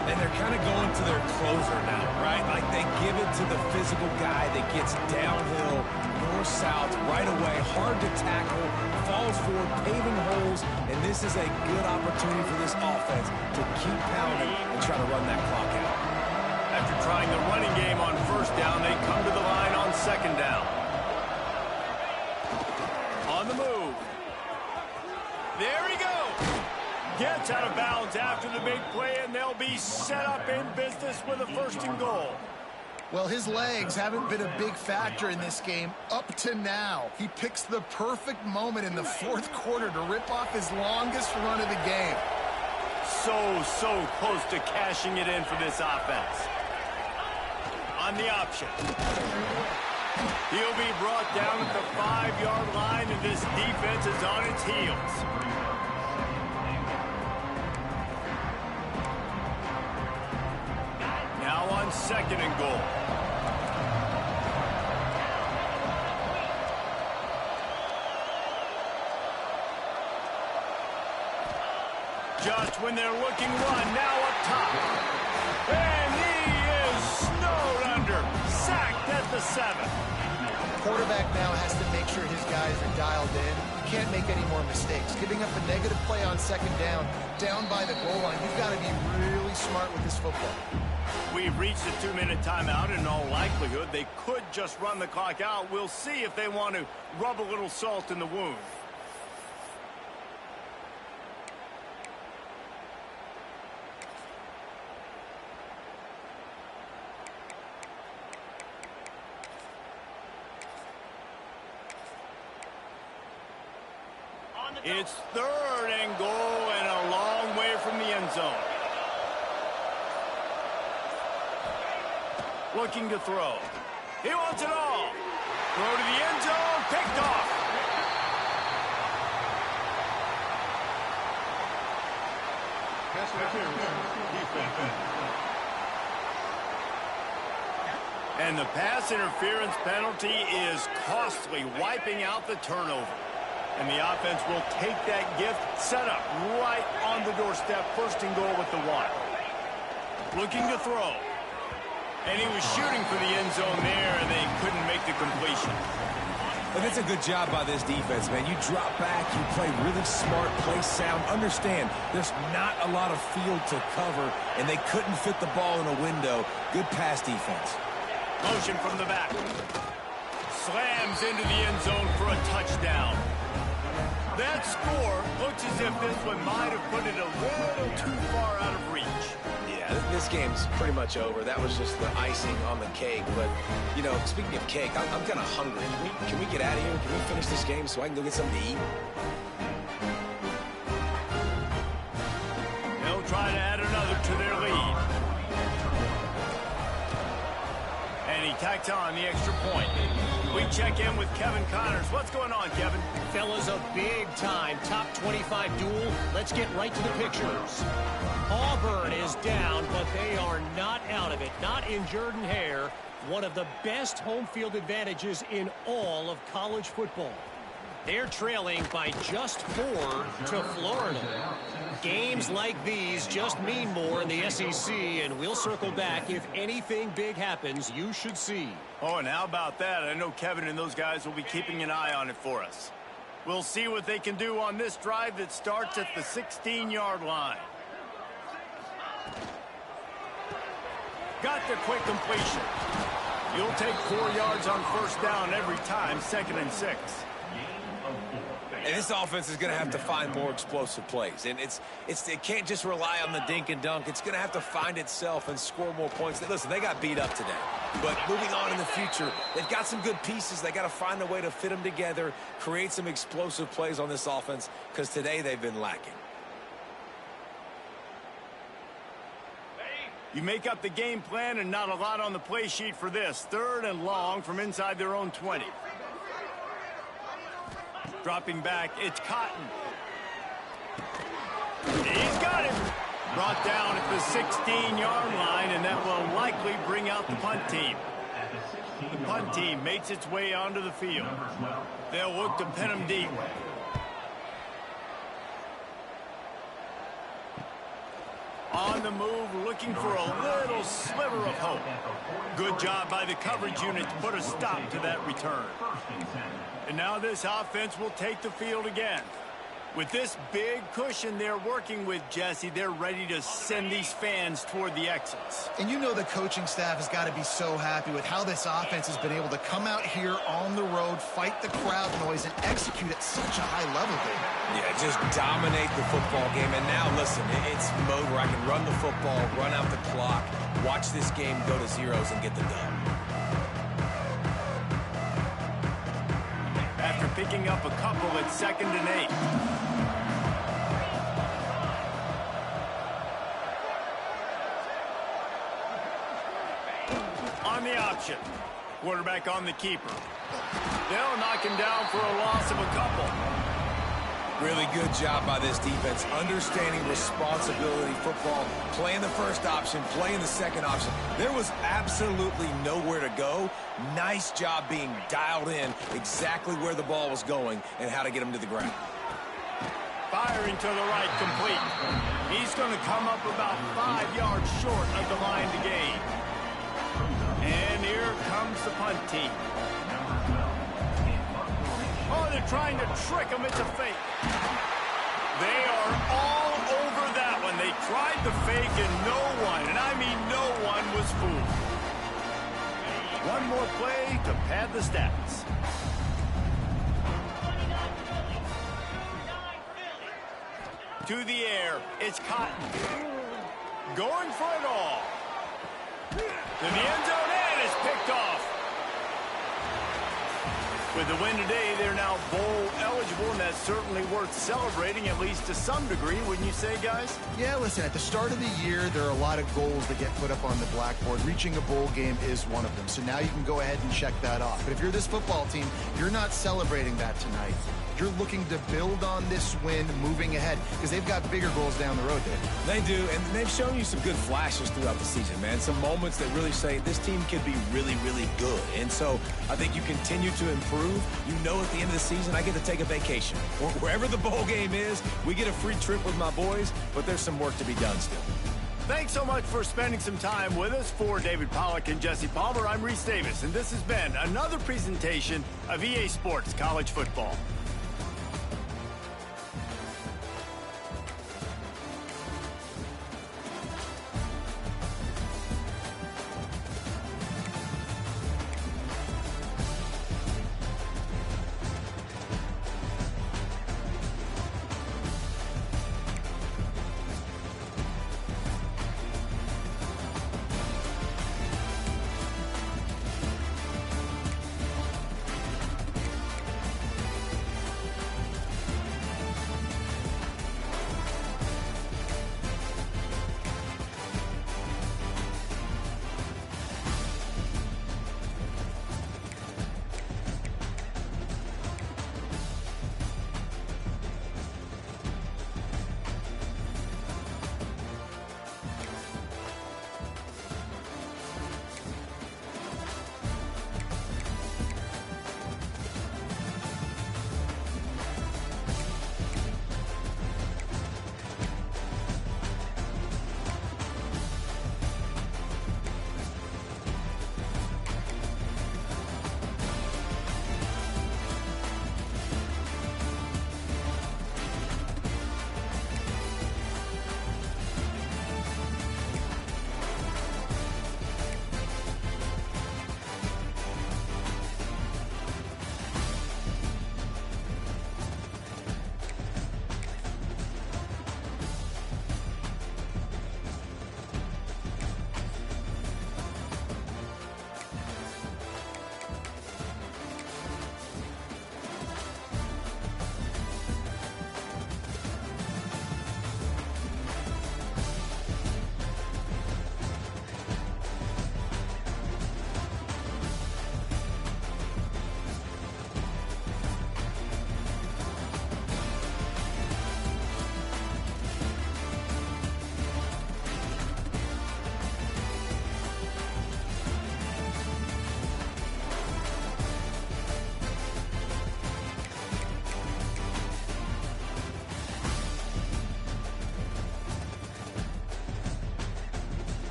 And they're kind of going to their closer now, right? Like they give it to the physical guy that gets downhill, north-south, right away, hard to tackle, falls forward, paving holes, and this is a good opportunity for this offense to keep pounding and try to run that clock out. After trying the running game on 1st down, they come to the line on 2nd down. On the move. There he goes. Gets out of bounds after the big play, and they'll be set up in business with a 1st and goal. Well, his legs haven't been a big factor in this game up to now. He picks the perfect moment in the 4th quarter to rip off his longest run of the game. So close to cashing it in for this offense. On the option. He'll be brought down at the 5-yard line, and this defense is on its heels. Now on 2nd and goal. Just when they're looking run, now up top. And he is snowed under. Sacked at the 7. Quarterback now has to make sure his guys are dialed in. You can't make any more mistakes. Giving up a negative play on 2nd down by the goal line, you've got to be really smart with this football. We've reached a 2-minute timeout. In all likelihood, they could just run the clock out. We'll see if they want to rub a little salt in the wound. It's 3rd and goal and a long way from the end zone. Looking to throw. He wants it all. Throw to the end zone. Picked off. Pass interference. Defense. And the pass interference penalty is costly, wiping out the turnover. And the offense will take that gift, set up right on the doorstep, 1st and goal with the 1. Looking to throw. And he was shooting for the end zone there, and they couldn't make the completion. But it's a good job by this defense, man. You drop back, you play really smart, play sound. Understand, there's not a lot of field to cover, and they couldn't fit the ball in a window. Good pass defense. Motion from the back. Slams into the end zone for a touchdown. That score looks as if this one might have put it a little too far out of reach. Yeah, this game's pretty much over. That was just the icing on the cake. But, you know, speaking of cake, I'm kind of hungry. Can we get out of here? Can we finish this game so I can go get something to eat? They'll try to add another to their lead. And he tacks on the extra point. We check in with Kevin Connors. What's going on, Kevin? Fellas, a big-time top 25 duel. Let's get right to the pictures. Auburn is down, but they are not out of it. Not in Jordan Hare. One of the best home field advantages in all of college football. They're trailing by just 4 to Florida. Games like these just mean more in the SEC, and we'll circle back. If anything big happens, you should see. Oh, and how about that? I know Kevin and those guys will be keeping an eye on it for us. We'll see what they can do on this drive that starts at the 16-yard line. Got the quick completion. You'll take 4 yards on 1st down every time, 2nd and 6. And this offense is going to have to find more explosive plays. And it can't just rely on the dink and dunk. It's going to have to find itself and score more points. Listen, they got beat up today. But moving on in the future, they've got some good pieces. They got to find a way to fit them together, create some explosive plays on this offense, because today they've been lacking. You make up the game plan and not a lot on the play sheet for this. 3rd and long from inside their own 20. Dropping back, it's Cotton. He's got it. Brought down at the 16-yard line, and that will likely bring out the punt team. The punt team makes its way onto the field. They'll look to pin him deep. On the move, looking for a little sliver of hope. Good job by the coverage unit to put a stop to that return. And now this offense will take the field again. With this big cushion they're working with, Jesse, they're ready to send these fans toward the exits. And you know the coaching staff has got to be so happy with how this offense has been able to come out here on the road, fight the crowd noise, and execute at such a high level, David. Yeah, just dominate the football game. And now, listen, it's mode where I can run the football, run out the clock, watch this game go to zeros and get the dub. After picking up a couple at 2nd and 8. On the option. Quarterback on the keeper. They'll knock him down for a loss of a couple. Really good job by this defense, understanding responsibility football, playing the first option, playing the second option. There was absolutely nowhere to go. Nice job being dialed in exactly where the ball was going and how to get him to the ground. Firing to the right, complete. He's going to come up about 5 yards short of the line to gain. And here comes the punt team. Oh, they're trying to trick him. It's a fake. They are all over that one. They tried the fake and no one, and I mean no one, was fooled. One more play to pad the stats. To the air, it's Cotton. Going for it all. To the end zone, and it's picked off. With the win today, they're now bowl eligible, and that's certainly worth celebrating, at least to some degree, wouldn't you say, guys? Yeah, listen, at the start of the year, there are a lot of goals that get put up on the blackboard. Reaching a bowl game is one of them. So now you can go ahead and check that off. But if you're this football team, you're not celebrating that tonight. You're looking to build on this win moving ahead because they've got bigger goals down the road there. They do, and they've shown you some good flashes throughout the season, man. Some moments that really say this team could be really, really good. And so I think you continue to improve. You know at the end of the season, I get to take a vacation. Wherever the bowl game is, we get a free trip with my boys, but there's some work to be done still. Thanks so much for spending some time with us. For David Pollack and Jesse Palmer, I'm Reese Davis, and this has been another presentation of EA Sports College Football.